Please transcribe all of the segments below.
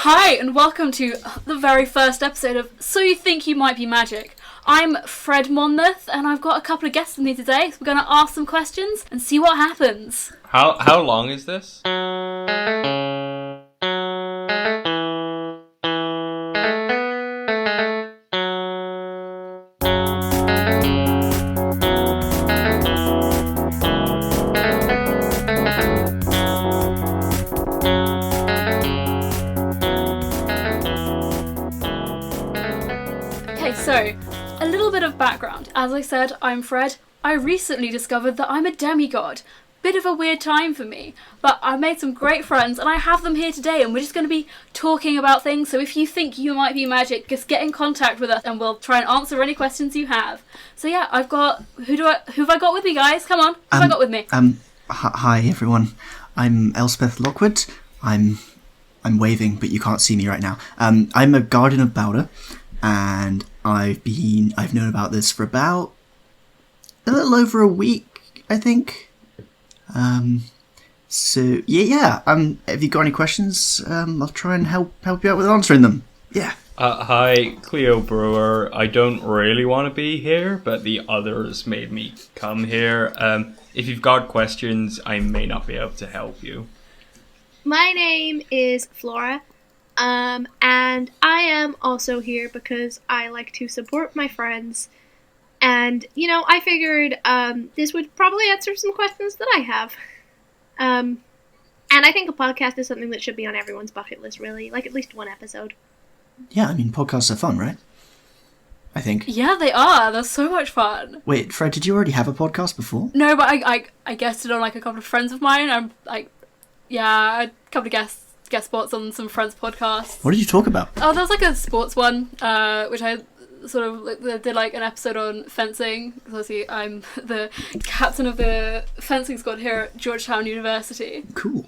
Hi, and welcome to the very first episode of So You Think You Might Be Magic. I'm Fred Monmouth, and I've got a couple of guests with me today, so we're going to ask some questions and see what happens. How long is this? So, a little bit of background. As I said, I'm Fred. I recently discovered that I'm a demigod. Bit of a weird time for me, but I've made some great friends and I have them here today and we're just going to be talking about things. So if you think you might be magic, just get in contact with us and we'll try and answer any questions you have. So yeah, I've got... Who have I got with me, guys? Come on, who have I got with me? Hi everyone. I'm Elspeth Lockwood. I'm waving, but you can't see me right now. I'm a guardian of Bowder. And I've known about this for about a little over a week, I think. So yeah. Have you got any questions? I'll try and help you out with answering them. Yeah. Hi, Cleo Brewer. I don't really want to be here, but the others made me come here. If you've got questions, I may not be able to help you. My name is Flora. And I am also here because I like to support my friends. And, I figured, this would probably answer some questions that I have. And I think a podcast is something that should be on everyone's bucket list, really. Like, at least one episode. Yeah, I mean, podcasts are fun, right? I think. Yeah, they are. They're so much fun. Wait, Fred, did you already have a podcast before? No, but I guessed it on, a couple of friends of mine. I had a couple of guest spots on some friends' podcasts. What did you talk about? Oh, there was a sports one, which I sort of did an episode on fencing. Because obviously I'm the captain of the fencing squad here at Georgetown University. Cool.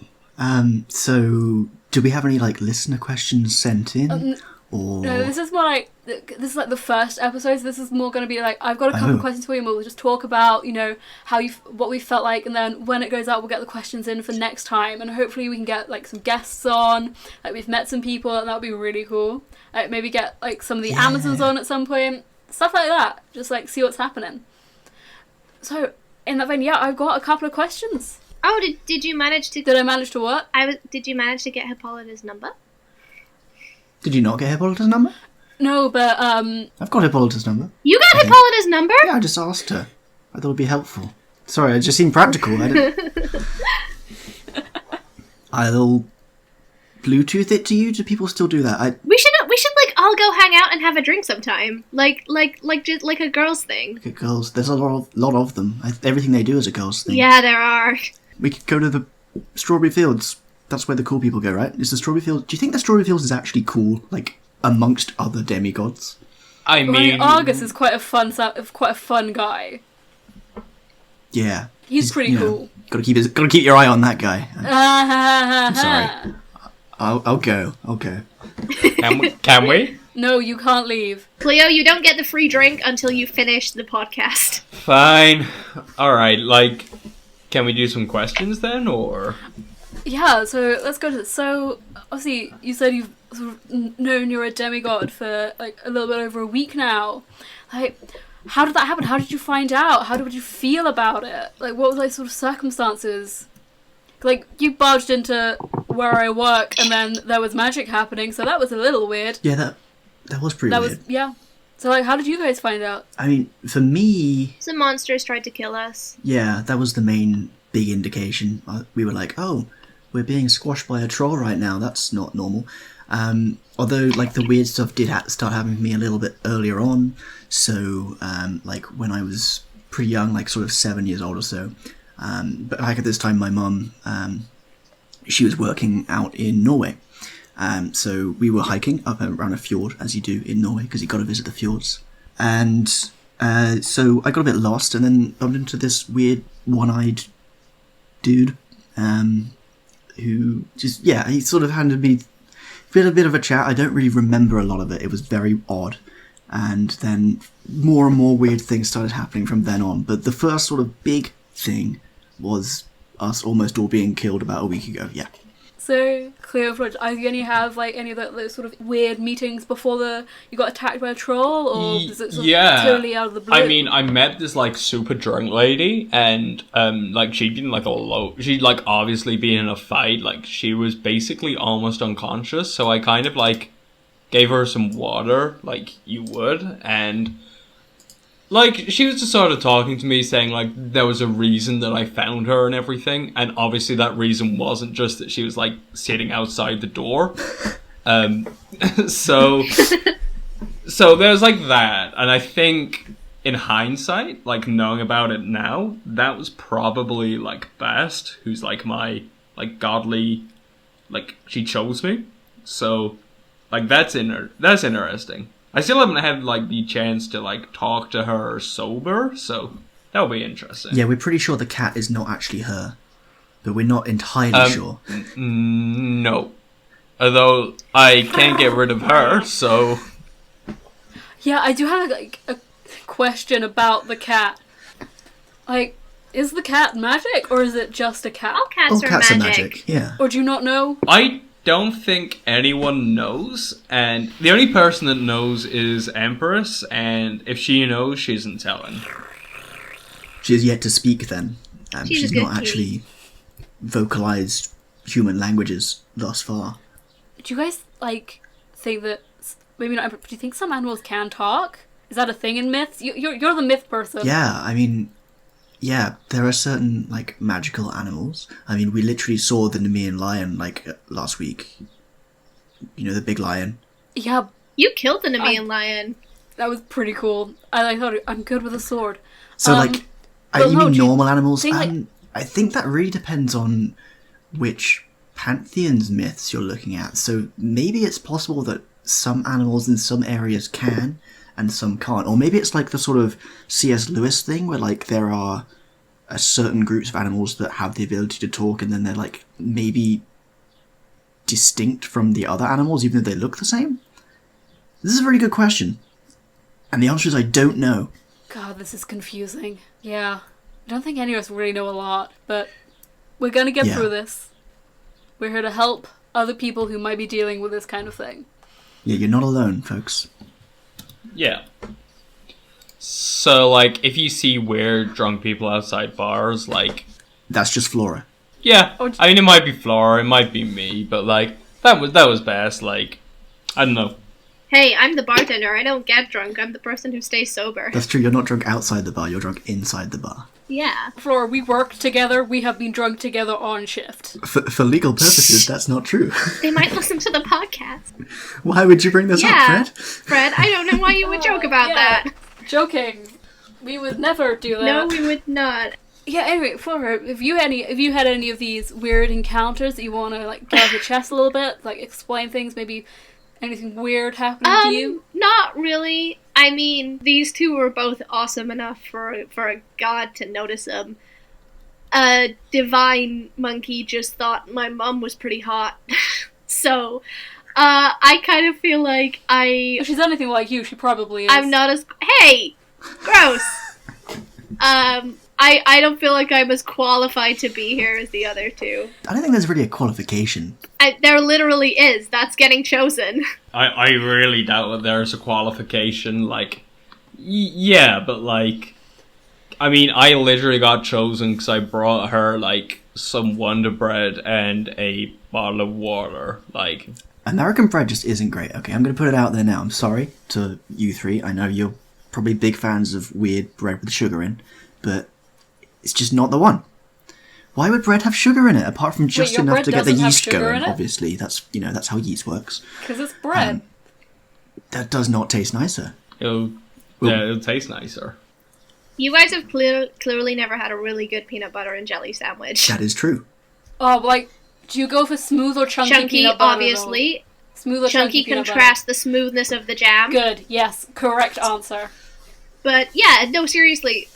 So do we have any listener questions sent in? Or... No, this is more this is the first episode. So this is more going to be I've got a couple of questions for you and we'll just talk about, what we felt like, and then when it goes out we'll get the questions in for next time, and hopefully we can get some guests on, we've met some people and that would be really cool. Maybe get some of the Amazons on at some point, stuff like that, just see what's happening. So in that vein, I've got a couple of questions. Oh, did you manage to... Did I manage to what? Did you manage to get Hippolyta's number? Did you not get Hippolyta's number? No, but I've got Hippolyta's number. You got Hippolyta's number? Yeah, I just asked her. I thought it'd be helpful. Sorry, it just seemed practical. I'll Bluetooth it to you. Do people still do that? We should all go hang out and have a drink sometime. Just like a girls thing. Like a girls. There's a lot of them. Everything they do is a girls thing. Yeah, there are. We could go to the Strawberry Fields. That's where the cool people go, right? Is the Strawberry Fields... Do you think the Strawberry Fields is actually cool, amongst other demigods? I mean... Argus is quite a fun guy. Yeah. He's pretty cool. Gotta keep your eye on that guy. I'm sorry. I'll go. Can we? No, you can't leave. Cleo, you don't get the free drink until you finish the podcast. Fine. Alright, can we do some questions then, or... Yeah, so let's go to this. So, obviously, you said you've sort of known you're a demigod for, a little bit over a week now. How did that happen? How did you find out? How did you feel about it? What was, sort of circumstances? You barged into where I work, and then there was magic happening, so that was a little weird. Yeah, that was pretty weird. Yeah. So, how did you guys find out? I mean, for me... Some monsters tried to kill us. Yeah, that was the main big indication. We were oh... We're being squashed by a troll right now. That's not normal. Although, the weird stuff did start happening to me a little bit earlier on. So, when I was pretty young, sort of 7 years old or so. But at this time, my mum, she was working out in Norway. So we were hiking up around a fjord, as you do in Norway, because you've got to visit the fjords. And so I got a bit lost, and then bumped into this weird one-eyed dude. Who just, he sort of handed me a bit of a chat. I don't really remember a lot of it. It was very odd. And then more and more weird things started happening from then on. But the first sort of big thing was us almost all being killed about a week ago, yeah. So, Cleo, are you going to have like any of those sort of weird meetings before you got attacked by a troll, or is it sort of totally out of the blue? I mean, I met this like super drunk lady, and like she'd been like she'd like obviously been in a fight. Like she was basically almost unconscious, so I kind of like gave her some water, like you would, and like she was just sort of talking to me, saying like there was a reason that I found her and everything, and obviously that reason wasn't just that she was like sitting outside the door. So there's like that, and I think in hindsight, like knowing about it now, that was probably like Bast, who's like my like godly, like she chose me. So like that's interesting. I still haven't had like the chance to like talk to her sober, so that'll be interesting. Yeah, we're pretty sure the cat is not actually her, but we're not entirely sure. No, although I can't get rid of her, so yeah, I do have like a question about the cat. Like, is the cat magic or is it just a cat? All cats are magic. Yeah. Or do you not know? I don't think anyone knows, and the only person that knows is Empress, and if she knows, she isn't telling. She has yet to speak then. She's not kitty. actually vocalized human languages thus far. Do you guys like think that maybe not? Do you think some animals can talk? Is that a thing in myths? You're the myth person. Yeah, I mean, yeah, there are certain, like, magical animals. I mean, we literally saw the Nemean lion, like, last week. You know, the big lion. Yeah. You killed the Nemean lion. That was pretty cool. I thought, I'm good with a sword. So, like, you mean normal animals? Like, I think that really depends on which pantheon's myths you're looking at. So maybe it's possible that some animals in some areas can, and some can't. Or maybe it's like the sort of C.S. Lewis thing where like there are certain groups of animals that have the ability to talk and then they're like maybe distinct from the other animals even though they look the same. This is a very good question. And the answer is I don't know. God, this is confusing. Yeah. I don't think any of us really know a lot, but we're gonna get through this. We're here to help other people who might be dealing with this kind of thing. Yeah, you're not alone, folks. Yeah. So, like, if you see weird drunk people outside bars, like... That's just Flora. Yeah, I mean, it might be Flora, it might be me, but, like, that was best, like, I don't know. Hey, I'm the bartender, I don't get drunk, I'm the person who stays sober. That's true, you're not drunk outside the bar, you're drunk inside the bar. Yeah. Flora, we work together, we have been drunk together on shift. For legal purposes, that's not true. They might listen to the podcast. Why would you bring this up, Fred? Fred, I don't know why you would joke about that. Joking. We would never do that. No, we would not. Yeah, anyway, Flora, have you had any of these weird encounters that you want to, like, get off your chest a little bit? Like, explain things, maybe anything weird happening to you? Not really. I mean, these two were both awesome enough for a god to notice them. A divine monkey just thought my mom was pretty hot. So, I kind of feel like If she's anything like you, she probably is. I'm not as... Hey! Gross! I don't feel like I'm as qualified to be here as the other two. I don't think there's really a qualification. There literally is. That's getting chosen. I really doubt that there's a qualification, like... yeah, but, like... I mean, I literally got chosen because I brought her, like, some Wonder Bread and a bottle of water, like... American bread just isn't great. Okay, I'm going to put it out there now. I'm sorry to you three. I know you're probably big fans of weird bread with sugar in, but it's just not the one. Why would bread have sugar in it, apart from just enough to get the yeast going? Obviously, that's how yeast works. Because it's bread. That does not taste nicer. It'll taste nicer. You guys have clearly never had a really good peanut butter and jelly sandwich. That is true. Oh, like, do you go for smooth or chunky peanut butter? Obviously. Smooth or chunky peanut butter? Contrasts the smoothness of the jam. Good, yes, correct answer. But yeah, no, seriously.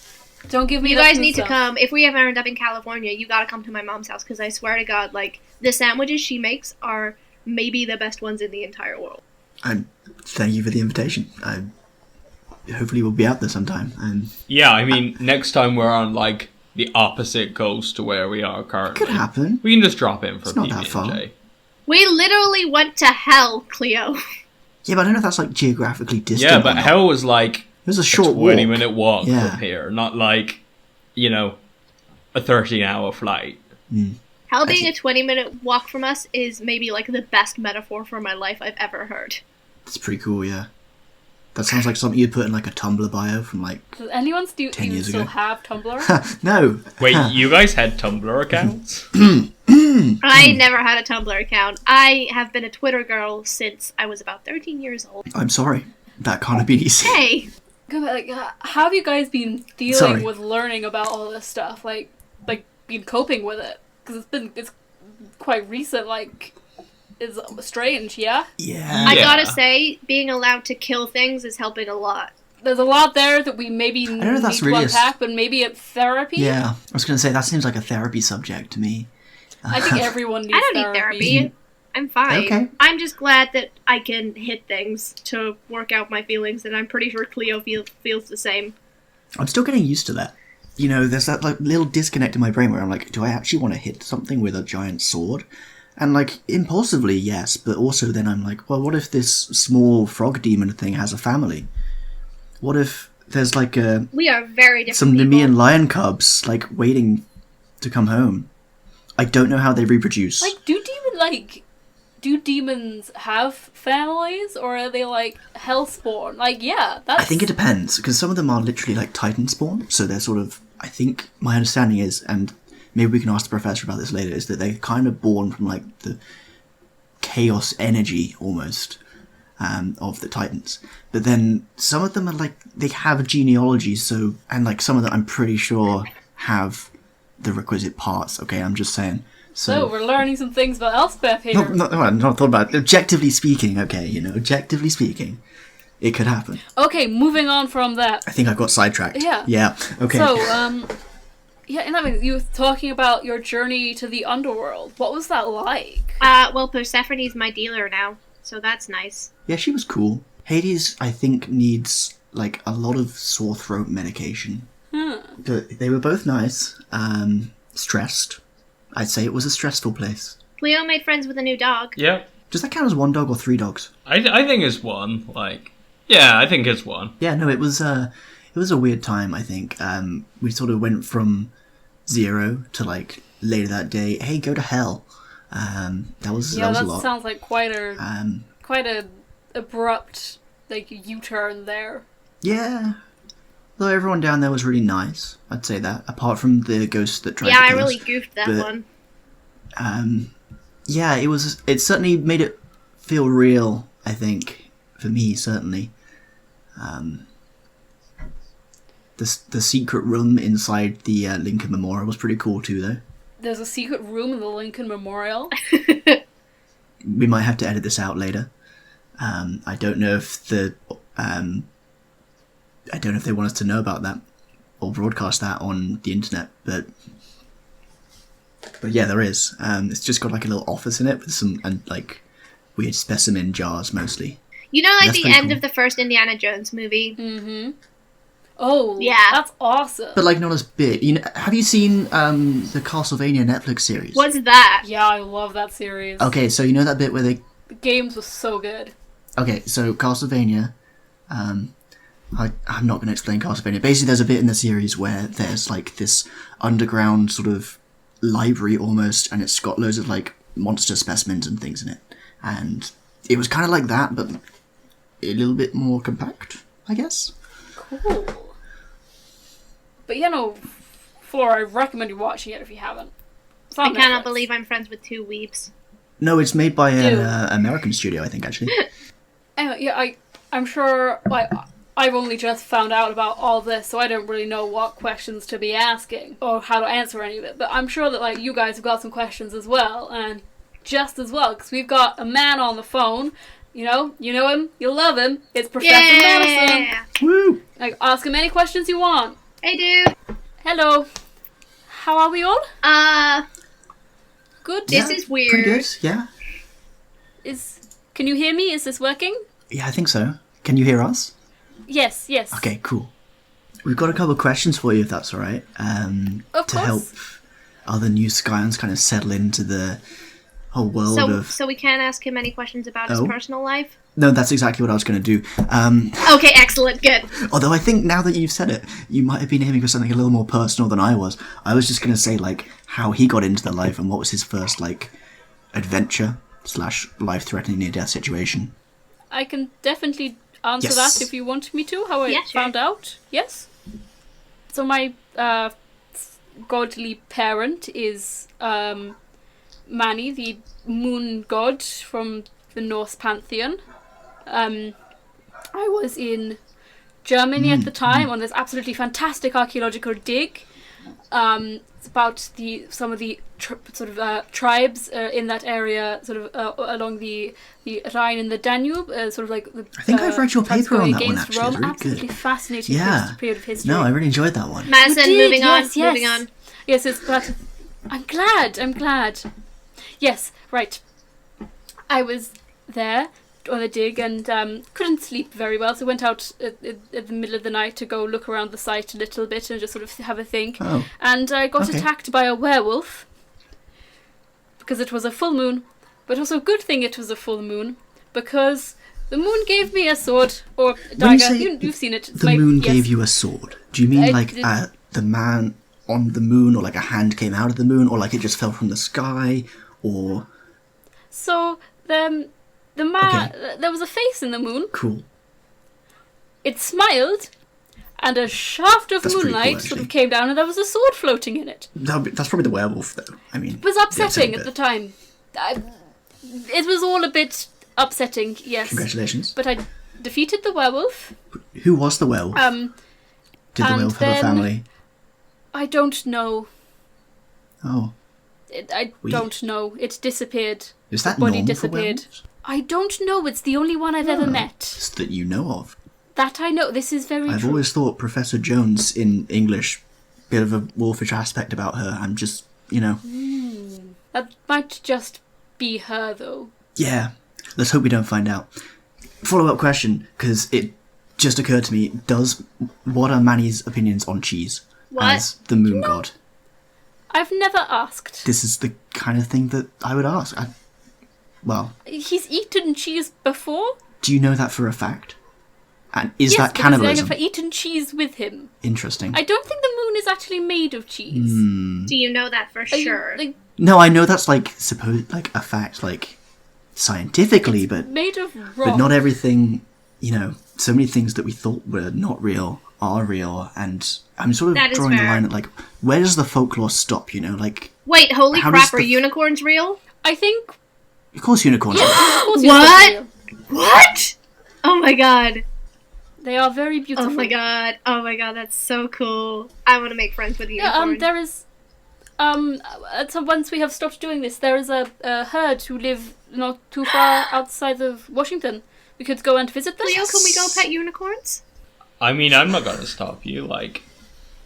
Don't give me You that guys smooth need stuff. to come. If we ever end up in California, you gotta come to my mom's house, because I swear to God, like, the sandwiches she makes are maybe the best ones in the entire world. And thank you for the invitation. Hopefully we'll be out there sometime. Yeah, I mean, next time we're on, like, the opposite coast to where we are currently. Could happen. We can just drop in for It's not that far. PB&J. We literally went to hell, Cleo. Yeah, but I don't know if that's like geographically distant. Yeah, or but not. hell was like It was a short 20-minute walk Yeah. from here, not like, you know, a 13-hour flight. Hell being a 20-minute walk from us is maybe like the best metaphor for my life I've ever heard. It's pretty cool, yeah. That sounds like something you'd put in like a Tumblr bio from like... Does anyone 10 even years still ago. have Tumblr? No. Wait, you guys had Tumblr accounts? I never had a Tumblr account. I have been a Twitter girl since I was about 13 years old. I'm sorry. That can't have been easy. Hey! Like, how have you guys been dealing Sorry. with learning about all this stuff? Like been coping with it? Because it's quite recent. Like, it's strange. Yeah. Yeah. I Yeah. gotta say, being allowed to kill things is helping a lot. There's a lot there that we maybe don't know if need that's to really unpack, but maybe it's therapy. Yeah. I was going to say, that seems like a therapy subject to me. I think everyone needs I don't need therapy. I'm fine. Okay. I'm just glad that I can hit things to work out my feelings, and I'm pretty sure Cleo feels the same. I'm still getting used to that. You know, there's that like little disconnect in my brain where I'm like, do I actually want to hit something with a giant sword? And like, impulsively, yes, but also then I'm like, well, what if this small frog demon thing has a family? What if there's like We are very different some people. Nemean lion cubs like waiting to come home? I don't know how they reproduce. Like, do demons have families, or are they like hellspawn? Like, yeah, that's... I think it depends, because some of them are literally like Titan spawn, so they're sort of, I think my understanding is, and maybe we can ask the professor about this later, is that they're kind of born from like the chaos energy almost of the Titans. But then some of them are like, they have genealogies, so, and like some of them I'm pretty sure have the requisite parts. Okay, I'm just saying. So we're learning some things about Elspeth here. No, I'm not thought about it. Objectively speaking, okay, you know, objectively speaking, it could happen. Okay, moving on from that. I think I got sidetracked. Yeah. Yeah, okay. So, yeah, and I mean, you were talking about your journey to the underworld. What was that like? Well, Persephone's my dealer now, so that's nice. Yeah, she was cool. Hades, I think, needs, like, a lot of sore throat medication. They were both nice. Stressed. I'd say it was a stressful place. Cleo made friends with a new dog. Yeah. Does that count as one dog or three dogs? I think it's one. Like, yeah, I think it's one. Yeah, no, it was a weird time, I think. We sort of went from 0 to, like, later that day, hey, go to hell. That was a lot. Sounds like quite a abrupt, like, U-turn there. Yeah. Though everyone down there was really nice, I'd say that. Apart from the ghost that tried to Yeah, I kill really us. goofed that But, one. Yeah, it certainly made it feel real, I think. For me, certainly. The secret room inside the Lincoln Memorial was pretty cool too, though. There's a secret room in the Lincoln Memorial. We might have to edit this out later. I don't know if I don't know if they want us to know about that or broadcast that on the internet, but yeah, there is. It's just got like a little office in it with some like weird specimen jars mostly. You know, like That's the pretty end cool. of the first Indiana Jones movie? Mm-hmm. Oh, Yeah. That's awesome. But like not as big. You know, have you seen the Castlevania Netflix series? What's that? Yeah, I love that series. Okay, so you know that bit where they... The games was so good. Okay, so Castlevania... I'm not going to explain Castlevania. Basically, there's a bit in the series where there's like this underground sort of library almost, and it's got loads of like monster specimens and things in it. And it was kind of like that, but a little bit more compact, I guess. Cool. But you know, Flora, I recommend you watching it if you haven't. It's on I cannot Netflix. believe I'm friends with two weebs. No, it's made by an Dude. American studio, I think, actually. Anyway, yeah, I'm sure, like, I've only just found out about all this, so I don't really know what questions to be asking or how to answer any of it. But I'm sure that, like, you guys have got some questions as well, and just as well, because we've got a man on the phone. You know him, you love him. It's Professor Madison. Yeah! Woo! Like, ask him any questions you want. Hey, dude. Hello. How are we all? Good. This is weird. Pretty good, yeah. Can you hear me? Is this working? Yeah, I think so. Can you hear us? Yes. Okay, cool. We've got a couple of questions for you, if that's all right. Of to course. help other new Scions kind of settle into the whole world of... So we can't ask him any questions about his personal life? No, that's exactly what I was going to do. Okay, excellent, good. Although I think now that you've said it, you might have been aiming for something a little more personal than I was. I was just going to say, like, how he got into the life and what was his first, like, adventure / life-threatening near-death situation. I can definitely answer Yes. that if you want me to, how I Yeah, sure. found out. Yes? So my godly parent is Mani, the moon god from the Norse pantheon. I was in Germany at the time on this absolutely fantastic archaeological dig. It's about some of the tribes in that area, sort of along the Rhine and the Danube, sort of like the. I think I've read your paper on that one, against actually. It's Rome. really Absolutely good. fascinating period of history. No, I really enjoyed that one. Madison, You did, moving on, yes. moving on. Yes, it's but I'm glad. Yes, right. I was there on a dig and couldn't sleep very well, so went out at the middle of the night to go look around the site a little bit and just sort of have a think. Oh. And I got attacked by a werewolf because it was a full moon, but also a good thing it was a full moon because the moon gave me a sword or a When you dagger. say You've seen it. It's the moon gave you a sword, do you mean like the man on the moon, or like a hand came out of the moon, or like it just fell from the sky, or... So the man, there was a face in the moon. Cool. It smiled, and a shaft of That's pretty cool, moonlight sort actually. of came down, and there was a sword floating in it. That's probably the werewolf, though. I mean... It was upsetting at the time. It was all a bit upsetting, yes. Congratulations. But I defeated the werewolf. Who was the werewolf? Did the and werewolf have a then- family? I don't know. Oh. I don't know. It disappeared. Is that the body normal disappeared. for werewolves? I don't know. It's the only one I've ever met. Just that you know of. That I know. This is very I've true. always thought Professor Jones in English, bit of a wolfish aspect about her. I'm just, That might just be her, though. Yeah. Let's hope we don't find out. Follow-up question, because it just occurred to me. What are Manny's opinions on cheese? What? As the moon god? I've never asked. This is the kind of thing that I would ask. He's eaten cheese before? Do you know that for a fact? And is Yes, that because cannibalism? I've eaten cheese with him. Interesting. I don't think the moon is actually made of cheese. Do you know that for Are you- sure? like, No, I know that's like a fact, like scientifically, but made of rock. not everything. So many things that we thought were not real are real, and I'm sort of That is drawing the fair. line at like, where does the folklore stop? Like, Wait, holy How crap, does are the- unicorns real? I think. of course, unicorns. are. Of course What? unicorns are real. What? Oh my god. They are very beautiful. Oh my god. Oh my god, that's so cool. I want to make friends with a unicorn. Yeah, there is. So once we have stopped doing this, there is a herd who live not too far outside of Washington. We could go and visit them. Cleo, can we go pet unicorns? I mean, I'm not gonna stop you. Like,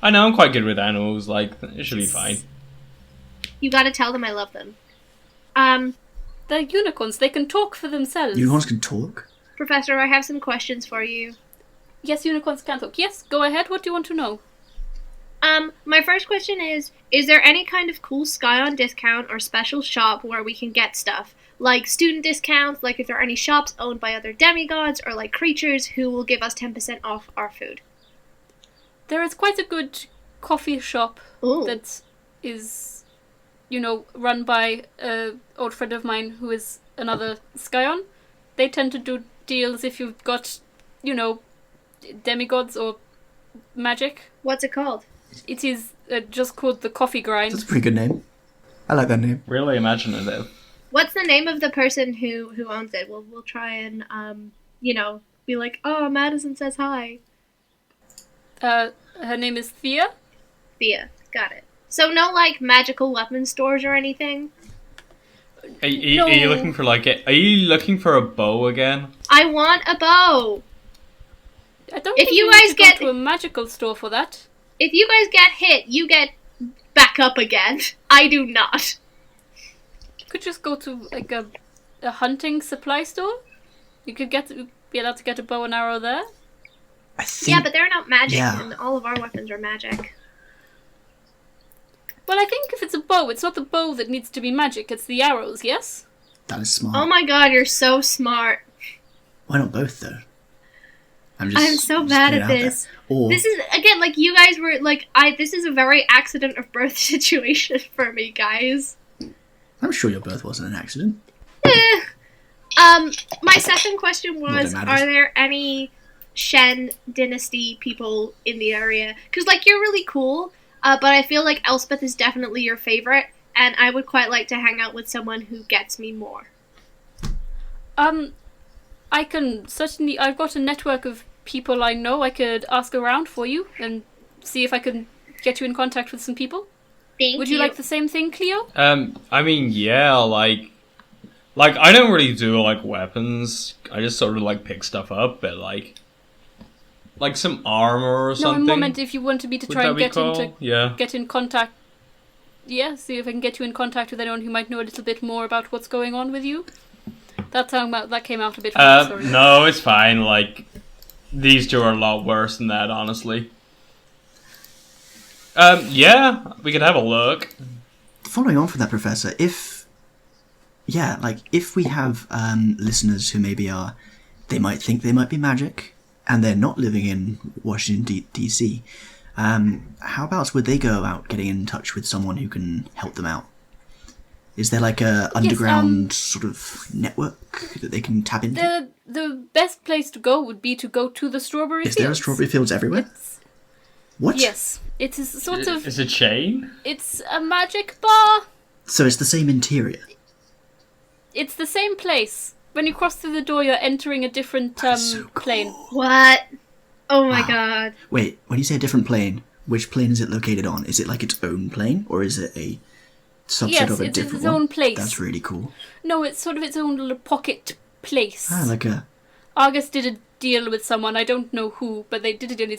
I know I'm quite good with animals. Like, it should be fine. You gotta tell them I love them. They're unicorns. They can talk for themselves. Unicorns can talk. Professor, I have some questions for you. Yes, unicorns can talk. Yes, go ahead. What do you want to know? My first question is there any kind of cool Scion discount or special shop where we can get stuff? Like student discounts, like if there are any shops owned by other demigods, or like creatures who will give us 10% off our food? There is quite a good coffee shop Ooh. that is, run by an old friend of mine who is another Scion. They tend to do deals if you've got, demigods or magic. What's it called? It is just called the Coffee Grind. That's a pretty good name. I like that name. Really imaginative. What's the name of the person who owns it? We'll try and be like, oh, Madison says hi. Her name is Thea. Thea, got it. So no like magical weapon stores or anything? Are you looking for are you looking for a bow again? I want a bow. I don't If think you you need guys to go get- to a magical store for that. If you guys get hit, you get back up again. I do not. Could just go to like a hunting supply store. You could be allowed to get a bow and arrow there. I think... Yeah, but they're not magic, Yeah. and all of our weapons are magic. Well, I think if it's a bow, it's not the bow that needs to be magic, it's the arrows, yes? That is smart. Oh my god, you're so smart. Why not both, though? I'm so bad at this. Or, This is, again, like, you guys were, like, this is a very accident of birth situation for me, guys. I'm sure your birth wasn't an accident. My second question was, Not that matters. are there any Shen dynasty people in the area? Because, like, you're really cool, but I feel like Elspeth is definitely your favorite, and I would quite like to hang out with someone who gets me more. I can certainly... I've got a network of people I know. I could ask around for you and see if I can get you in contact with some people. Would you like the same thing, Cleo? I mean, yeah, like I don't really do, like, weapons. I just sort of, like, pick stuff up, but, like some armor or something. No, I meant if you wanted me to try and get in contact. Yeah, see if I can get you in contact with anyone who might know a little bit more about what's going on with you. That came out a bit weird, sorry. No, it's fine. Like, these two are a lot worse than that, honestly. Yeah, we could have a look. Following on from that, Professor, if we have listeners who maybe they might think they might be magic, and they're not living in Washington, D.C., how about would they go about getting in touch with someone who can help them out? Is there like a underground sort of network that they can tap into? The best place to go would be to go to the strawberry fields. Is there a strawberry fields everywhere? What? Yes. It is sort of... It's a chain? It's a magic bar. So it's the same interior? It's the same place. When you cross through the door, you're entering a different So cool. plane. What? Oh my Wow. god. Wait, when you say a different plane, which plane is it located on? Is it like its own plane, or is it a subset of a different its one? own place. That's really cool. No, it's sort of its own little pocket place. Like a... Argus did a deal with someone, I don't know who, but they did a deal.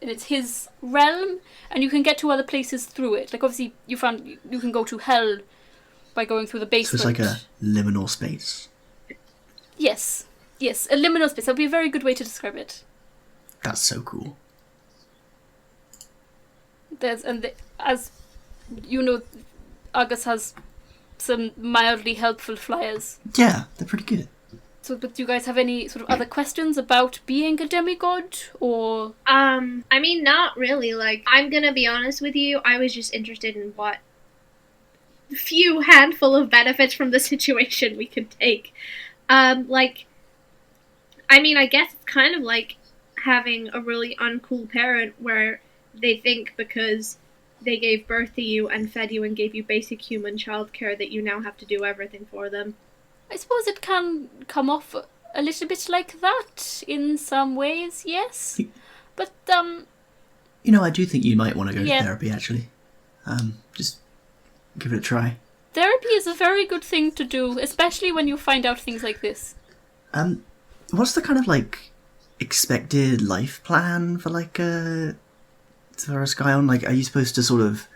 It's his realm, and you can get to other places through it. Like, obviously, you can go to hell by going through the So basement. it's like a liminal space. Yes, a liminal space. That would be a very good way to describe it. That's so cool. As you know, Argus has some mildly helpful flyers. Yeah, they're pretty good. So, but do you guys have any sort of other questions about being a demigod, or... I mean, not really. Like, I'm gonna be honest with you, I was just interested in what few handful of benefits from the situation we could take. Like, I mean, I guess it's kind of like having a really uncool parent where they think because they gave birth to you and fed you and gave you basic human childcare that you now have to do everything for them. I suppose it can come off a little bit like that in some ways, yes. But, You know, I do think you might want to go Yeah. to therapy, actually. Just give it a try. therapy is a very good thing to do, especially when you find out things like this. What's the kind of, like, expected life plan for, like, for a Scion? Like, are you supposed to sort of,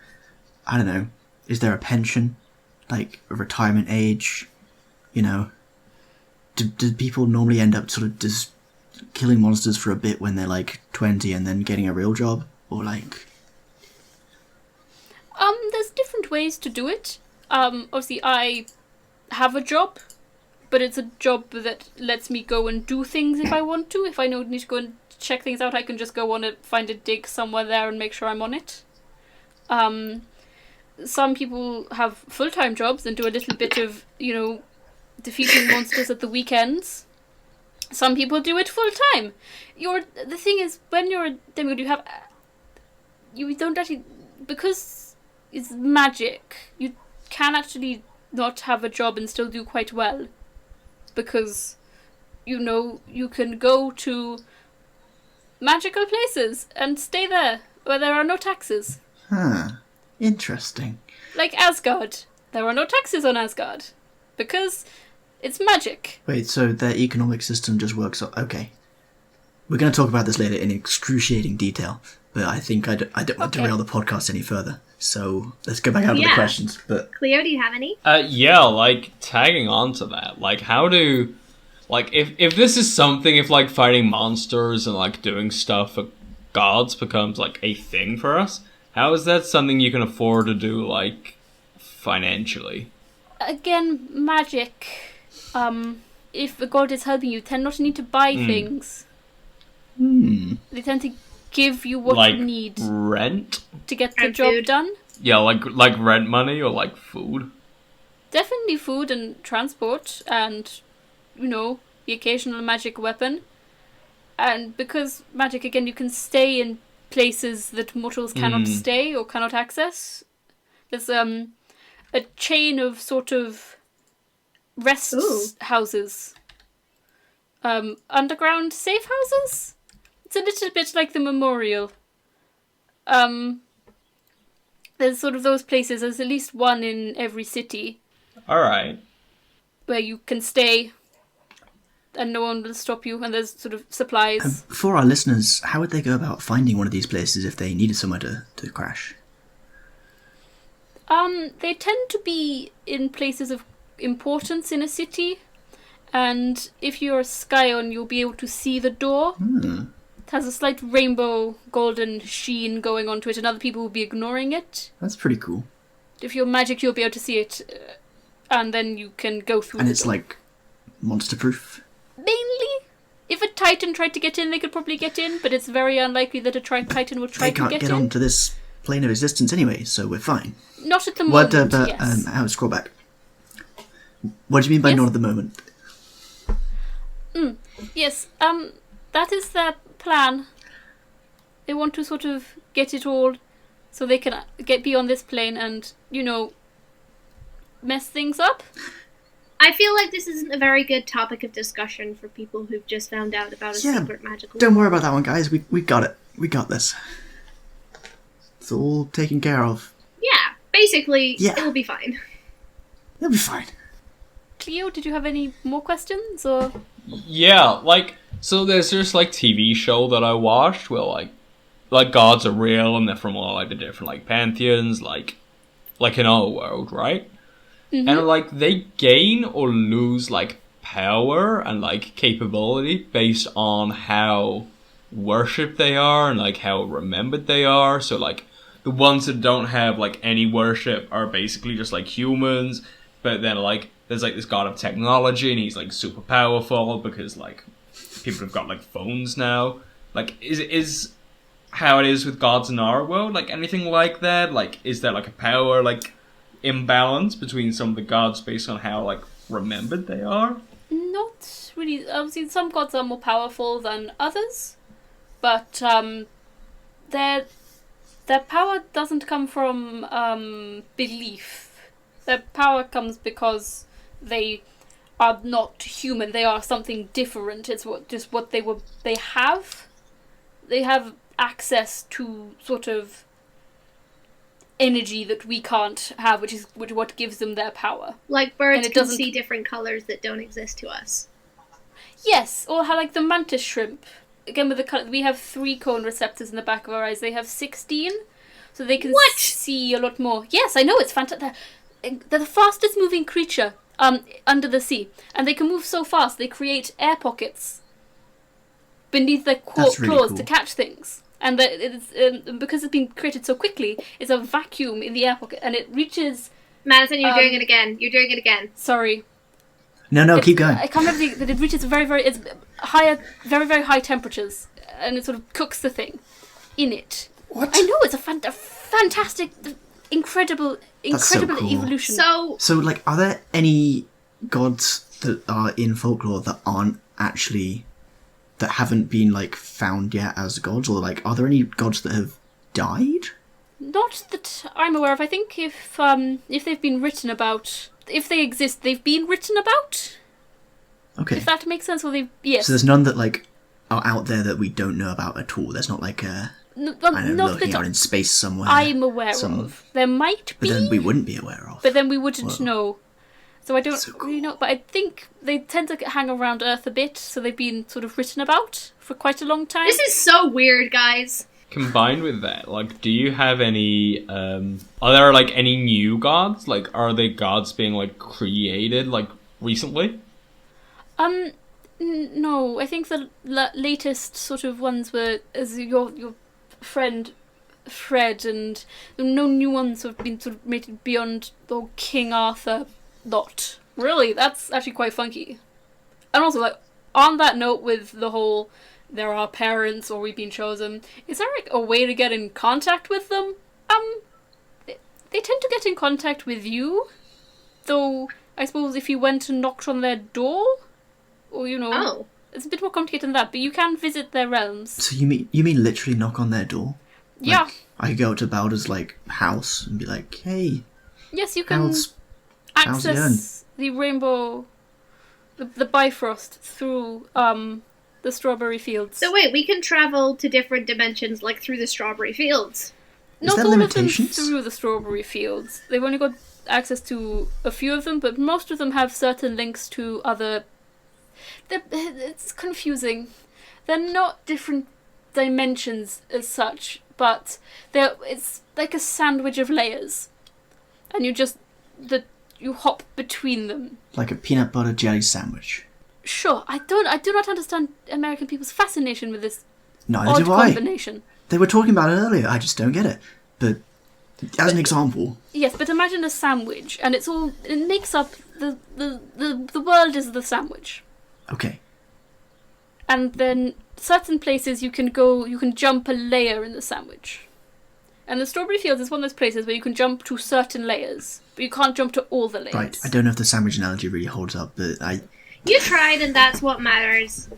I don't know, is there a pension? Like, a retirement age? You know? Do people normally end up sort of just killing monsters for a bit when they're, like, 20 and then getting a real job? Or, like... There's different ways to do it. Obviously I have a job, but it's a job that lets me go and do things if I want to. If I need to go and check things out, I can just go on it, find a dig somewhere there and make sure I'm on it. Some people have full-time jobs and do a little bit of, you know, defeating monsters at the weekends. Some people do it full-time. The thing is, when you're a demigod, you don't actually, because it's magic, you can actually not have a job and still do quite well. Because, you know, you can go to magical places and stay there where there are no taxes. Huh. Interesting. Like Asgard. There are no taxes on Asgard. Because it's magic. Wait, so their economic system just works... Okay. We're going to talk about this later in excruciating detail, but I think I don't want to derail the podcast any further. So let's go back out to the questions. But Cleo, do you have any? Yeah, like, tagging on to that, like, how do like, if this is something, if, like, fighting monsters and, like, doing stuff for gods becomes, like, a thing for us, how is that something you can afford to do, like, financially? Again, magic. If a god is helping you, tend not to need to buy things. They tend to give you what like you need rent to get the And job food. done. Yeah, like rent money or like food. Definitely food and transport and, you know, the occasional magic weapon. And because magic, again, you can stay in places that mortals cannot stay or cannot access. There's a chain of sort of rest houses. Underground safe houses? It's a little bit like the Memorial. There's sort of those places. There's at least one in every city. Alright. Where you can stay and no one will stop you, and there's sort of supplies. For our listeners, how would they go about finding one of these places if they needed somewhere to crash? They tend to be in places of importance in a city, and if you're a Scion, you'll be able to see the door. It has a slight rainbow golden sheen going onto it, and other people will be ignoring it. That's pretty cool. If you're magic, you'll be able to see it, and then you can go through And the it's door. like monster-proof? Mainly. If a Titan tried to get in, they could probably get in, but it's very unlikely that a Titan would try They can't to get in. onto this plane of existence anyway, so we're fine. Not at the moment, Scroll back. What do you mean by Yes? not at the moment? Yes, that is their plan. They want to sort of get it all so they can be on this plane and, you know, mess things up. I feel like this isn't a very good topic of discussion for people who've just found out about a secret magical Don't worry about that one, guys. We got it. We got this. It's all taken care of. Yeah, basically, Yeah. it'll be fine. It'll be fine. Cleo, did you have any more questions, or...? Yeah, like, so there's this, like, TV show that I watched where, like gods are real and they're from all, like, the different, like, pantheons, like in our world, right? Mm-hmm. And, like, they gain or lose, like, power and, like, capability based on how worshipped they are and, like, how remembered they are. So, like, the ones that don't have, like, any worship are basically just, like, humans. But then, like, there's, like, this god of technology and he's, like, super powerful because, like, people have got, like, phones now. Like, is how it is with gods in our world, like, anything like that? Like, is there, like, a power, like, imbalance between some of the gods based on how, like, remembered they are? Not really. Obviously, some gods are more powerful than others, but their power doesn't come from belief. Their power comes because they are not human. They are something different. It's what they have. They have access to sort of energy that we can't have, which is what gives them their power. Like birds And it can doesn't- see different colors that don't exist to us. Yes, or how like the mantis shrimp. Again, with the color, we have 3 cone receptors in the back of our eyes. They have 16, so they can What? see a lot more. Yes, I know, it's fantastic. They're the fastest moving creature under the sea, and they can move so fast. They create air pockets beneath their That's really claws cool. to catch things. And because it's been created so quickly, it's a vacuum in the air pocket, and it reaches. Madison, you're doing it again. You're doing it again. Sorry. No, keep going. I can't remember that it reaches it's higher, very, very high temperatures, and it sort of cooks the thing in it. What? I know, it's a fantastic, incredible That's so cool. evolution. So, like, are there any gods that are in folklore that aren't actually... that haven't been, like, found yet as gods? Or, like, are there any gods that have died? Not that I'm aware of. I think if they've been written about, if they exist, they've been written about. Okay. If that makes sense, or yes. So there's none that, like, are out there that we don't know about at all? There's not, like, I don't know, Not lurking that out in space somewhere. I'm aware some- of. There might be. But then we wouldn't be aware of. But then we wouldn't Whoa. know. So I don't So really know. But I think they tend to hang around Earth a bit, so they've been sort of written about for quite a long time. This is so weird, guys. Combined with that, like, do you have any, are there, like, any new gods? Like, are they gods being, like, created, like, recently? No, I think the latest sort of ones were as your friend Fred, and no new ones have been sort of made beyond the King Arthur lot. Really, that's actually quite funky. And also, like, on that note with the whole there are parents or we've been chosen, is there like a way to get in contact with them? They tend to get in contact with you, though I suppose if you went and knocked on their door, or it's a bit more complicated than that, but you can visit their realms. So you mean literally knock on their door? Yeah. Like, I could go to Balder's house and be like, hey. Yes, you can how's it going? access the rainbow, the Bifrost through the strawberry fields. So wait, we can travel to different dimensions, like through the strawberry fields. Not there all of them limitations? through the strawberry fields. They've only got access to a few of them, but most of them have certain links to other... It's confusing. They're not different dimensions as such, but it's like a sandwich of layers. And you hop between them. Like a peanut butter jelly sandwich. Sure, I do not understand American people's fascination with this Neither odd do I. combination. They were talking about it earlier, I just don't get it. But as an example... Yes, but imagine a sandwich, and it makes up the world is the sandwich. Okay. And then certain places you can jump a layer in the sandwich. And the Strawberry Fields is one of those places where you can jump to certain layers, but you can't jump to all the layers. Right, I don't know if the sandwich analogy really holds up, but You tried, and that's what matters.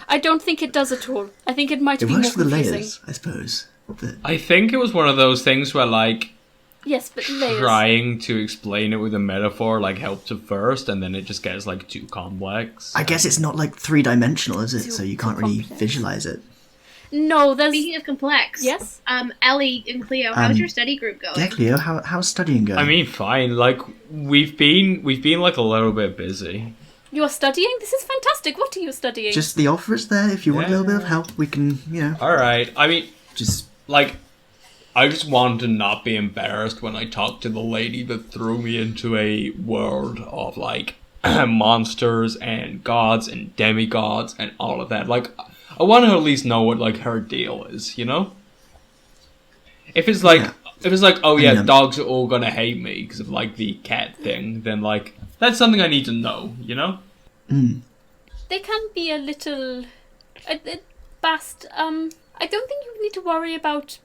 I don't think it does at all. I think it might It be more works for the confusing. layers, I suppose. But I think it was one of those things where, yes, but layers. trying to explain it with a metaphor, helped at first, and then it just gets, too complex. I guess it's not, three-dimensional, is it? Too- So you too can't really complex. visualize it. No, there's... Speaking of complex, Yes? Ellie and Cleo, how's your study group going? Yeah, Cleo, how's studying going? I mean, fine. We've been a little bit busy. You're studying? This is fantastic. What are you studying? Just the offer is there. If you want a little bit of help, we can, Alright, I mean, just... I just want to not be embarrassed when I talk to the lady that threw me into a world of, monsters and gods and demigods and all of that. I want to at least know what, her deal is, you know? If it's oh yeah, dogs are all gonna hate me because of, the cat thing, then, that's something I need to know, you know? Mm. They can be a little... Bast, I don't think you need to worry about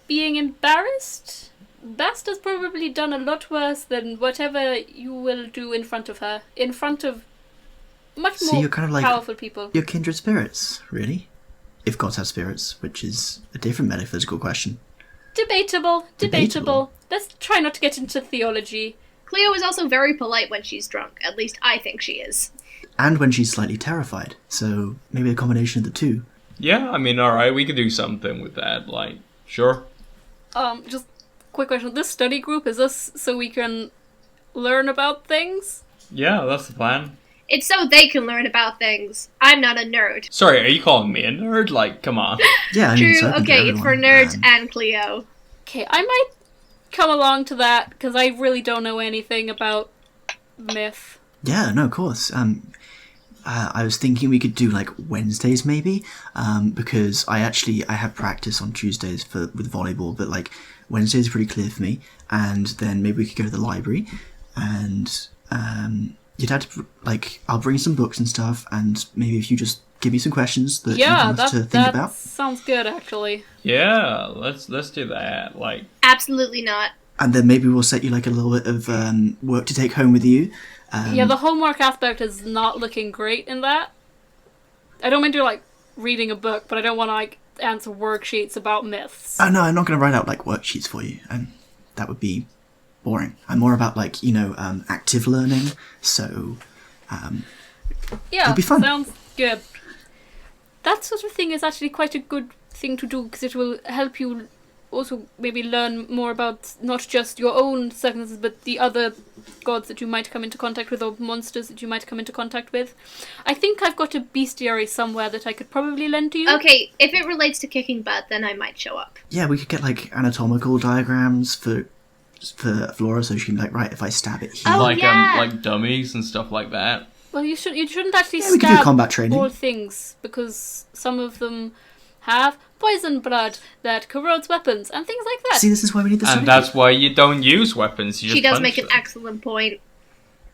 being embarrassed. Bast has probably done a lot worse than whatever you will do in front of her. In front of much So more you're kind of powerful people. You're kindred spirits, really? If gods have spirits, which is a different metaphysical question. Debatable. Debatable. Let's try not to get into theology. Cleo is also very polite when she's drunk. At least I think she is. And when she's slightly terrified, so maybe a combination of the two. Yeah, I mean, alright, we could do something with that, sure. Just quick question. This study group, is this so we can learn about things? Yeah, that's the plan. It's so they can learn about things. I'm not a nerd. Sorry, are you calling me a nerd? Come on. Yeah, I mean, it's True, open to okay, it's for everyone, nerds and Cleo. Okay, I might come along to that, because I really don't know anything about myth. Yeah, no, of course. I was thinking we could do Wednesdays maybe, because I have practice on Tuesdays with volleyball, but Wednesdays are pretty clear for me, and then maybe we could go to the library, and you'd have to I'll bring some books and stuff, and maybe if you just give me some questions that you want us to think about. Sounds good actually. Yeah, let's do that. Absolutely not. And then maybe we'll set you a little bit of work to take home with you. Yeah, the homework aspect is not looking great in that. I don't mean to reading a book, but I don't want to answer worksheets about myths. Oh no, I'm not going to write out worksheets for you. That would be boring. I'm more about active learning. So yeah, it'll be fun. Sounds good. That sort of thing is actually quite a good thing to do because it will help you also maybe learn more about not just your own circumstances, but the other gods that you might come into contact with or monsters that you might come into contact with. I think I've got a bestiary somewhere that I could probably lend to you. Okay, if it relates to kicking butt, then I might show up. Yeah, we could get anatomical diagrams for Flora, so she can be right, if I stab it here. Oh, yeah. Like dummies and stuff like that. Well, you shouldn't actually we could do stab combat training. all things, because some of them have poison blood that corrodes weapons and things like that. See, this is why we need the And that's why you don't use weapons. You She just does punch make an them. excellent point.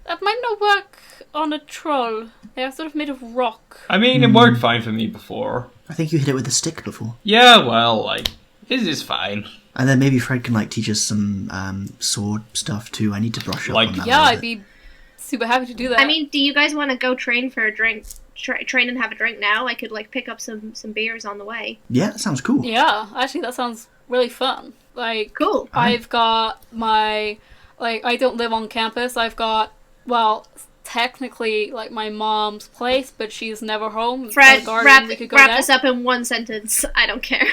That might not work on a troll. They are sort of made of rock. I mean, it worked fine for me before. I think you hit it with a stick before. Yeah, well, like, it is fine. And then maybe Fred can, like, teach us some sword stuff, too. I need to brush up Like- on that. Yeah, a I'd little bit. be super happy to do that. I mean, do you guys want to go train for a drink? Train and have a drink now? I could, like, pick up some beers on the way. Yeah, that sounds cool. yeah, actually, that sounds really fun. Like, Cool. I've got my, like, I don't live on campus. I've got, well, technically, like, my mom's place, but she's never home. It's Fred, got a garden, wrap we could go wrap there. this up in one sentence. I don't care.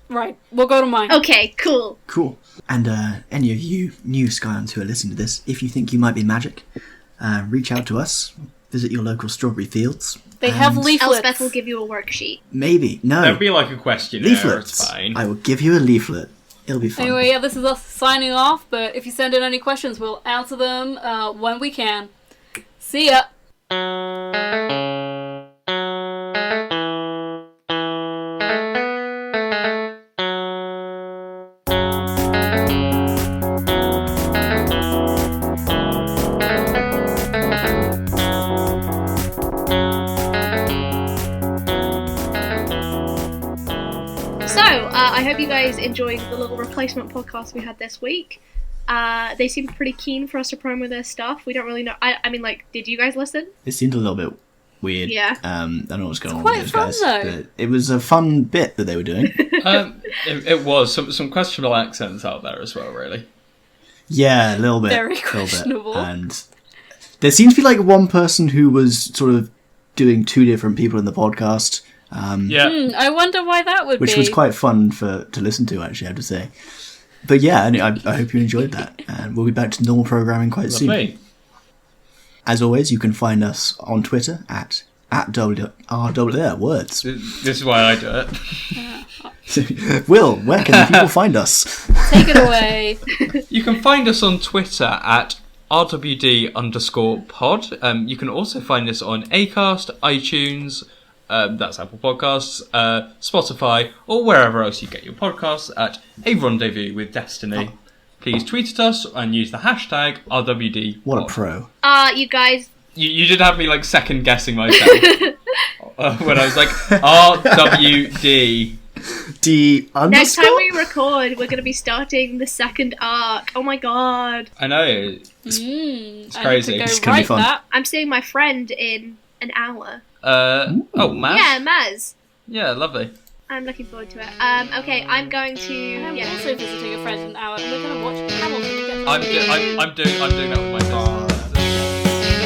Right, we'll go to mine. Okay, cool. Cool. And any of you new Scions who are listening to this, if you think you might be magic, reach out to us. Visit your local strawberry fields. They have and leaflets. Elspeth will give you a worksheet. Maybe. No. There'll be like a questionnaire, Leaflets. it's fine. I will give you a leaflet. It'll be fun. Anyway, yeah, this is us signing off, but if you send in any questions, we'll answer them when we can. See ya! I hope you guys enjoyed the little replacement podcast we had this week. They seemed pretty keen for us to promo their stuff. We don't really know. I mean, like, did you guys listen? It seemed a little bit weird. Yeah. I don't know what's going on quite with those fun, guys. though. But it was a fun bit that they were doing. It was some questionable accents out there as well, really. Yeah, a little bit. Very a little questionable. bit. And there seems to be like one person who was sort of doing two different people in the podcast. Yeah. I wonder why that would Which be. was quite fun to listen to, actually, I have to say. But yeah, I hope you enjoyed that. And we'll be back to normal programming quite soon. Lovely. As always, you can find us on Twitter at words. This is why I do it. Will, where can the people find us? Take it away. You can find us on Twitter at RWD_pod. You can also find us on Acast, iTunes, that's Apple Podcasts, Spotify, or wherever else you get your podcasts at A Rendezvous with Destiny. Please tweet at us and use the hashtag RWDPod. What a pro. You guys. You did have me like second guessing myself when I was like RWD. D underscore? Next time we record, we're going to be starting the second arc. Oh my god. I know. It's crazy. I It's need to go gonna be write fun. that. I'm seeing my friend in an hour. Oh, Maz? Yeah, Maz. Yeah, lovely. I'm looking forward to it. Okay, I'm going to. I'm Yeah. also visiting a friend in an hour, and we're going to watch Hamilton again. I'm doing that with my sister.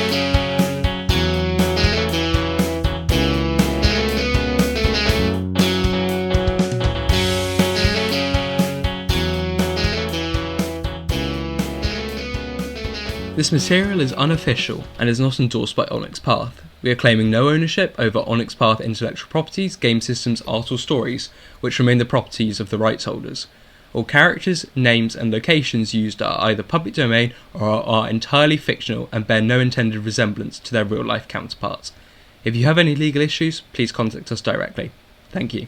This material is unofficial and is not endorsed by Onyx Path. We are claiming no ownership over Onyx Path intellectual properties, game systems, art or stories, which remain the properties of the rights holders. All characters, names and locations used are either public domain or are entirely fictional and bear no intended resemblance to their real life counterparts. If you have any legal issues, please contact us directly. Thank you.